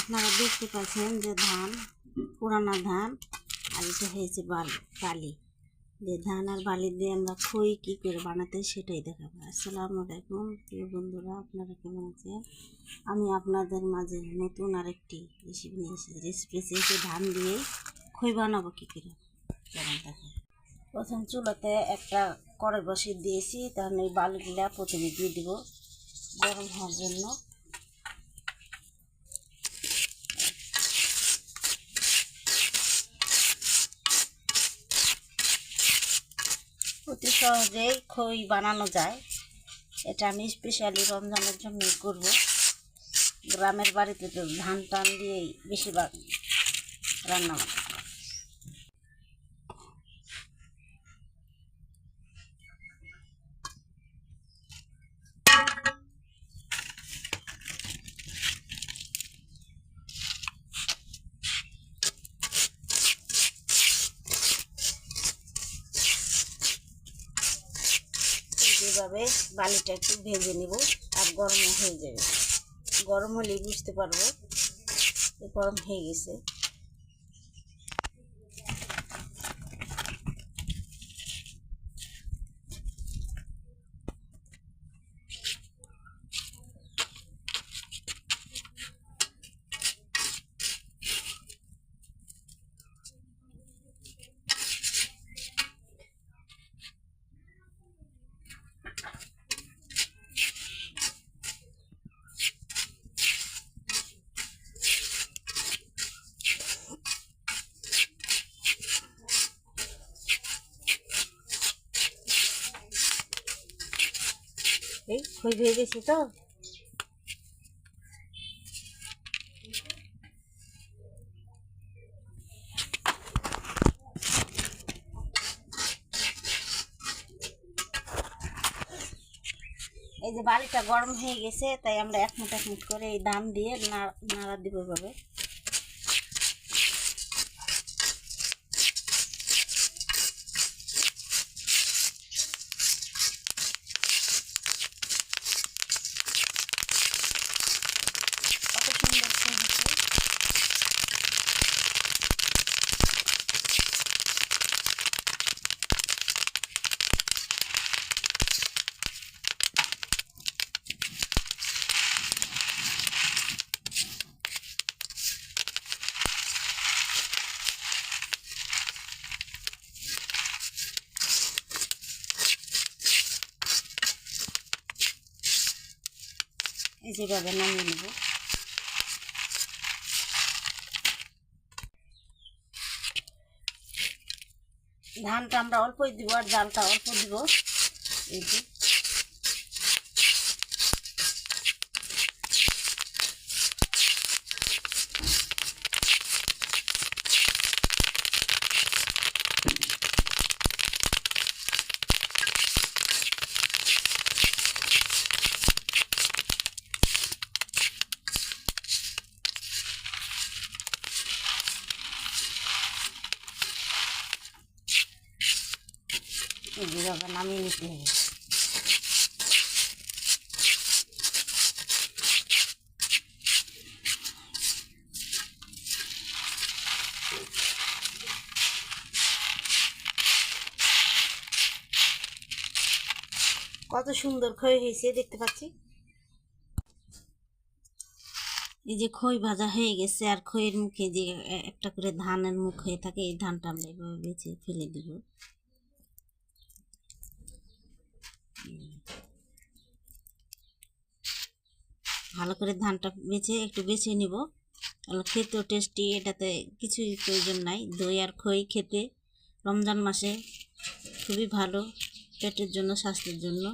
আপনারা দেখতে পাচ্ছেন যে ধান, পুরানা ধান, আর এটা হয়েছে বালি দিয়ে ধান আর বালি দিয়ে আমরা খই কী করে বানাতে সেটাই দেখাবো। আসসালামু আলাইকুম প্রিয় বন্ধুরা, আপনারা কেমন আছেন? আমি আপনাদের মাঝে নতুন আরেকটি রেসিপি নিয়ে এসেছি। রেসিপি চেয়েছি ধান দিয়ে খই বানাবো কী করে, যেমন দেখেন। প্রথম চুলাতে একটা কড়াই বসিয়ে দিয়েছি, তাহলে এই বালিগুলা প্রথমে দিয়ে দিব গরম হওয়ার জন্য। অতি সহজেই খই বানানো যায়। এটা আমি স্পেশালি রমজানের জন্যই করব। গ্রামের বাড়িতে তো ধান টান দিয়েই বেশিরভাগ রান্না বান্না। এইভাবে বালিটা একটু ভেজে নেব, আর গরম হয়ে যাবে। গরম হলেই বুঝতে পারবো গরম হয়ে গেছে। এই খই ভেজেছি তো, এই যে বালিটা গরম হয়ে গেছে, তাই আমরা এক মুঠ করে এই ধান দিয়ে নাড়া দিব এভাবে। কত সুন্দর হচ্ছে। এই যেভাবে নামিয়ে নেব। ধানটা আমরা অল্পই দিব আর জালটা অল্প দিব। এই যে এইভাবে নামিয়ে নিতে হবে। কত সুন্দর খই হয়েছে দেখতে পাচ্ছি। এই যে খই ভাজা হয়ে গেছে, আর খইয়ের মুখে যে একটা করে ধানের মুখ হয়ে থাকে, এই ধানটা আমরা এইভাবে বেছে ফেলে দিব। ভালো করে ধানটা একটু বেছে নিব। খেতেও টেস্টি, এটাতে কিছুই প্রয়োজন নাই। দই আর খই খেতে রমজান মাসে খুবই ভালো, পেটের জন্য, স্বাস্থ্যের জন্য।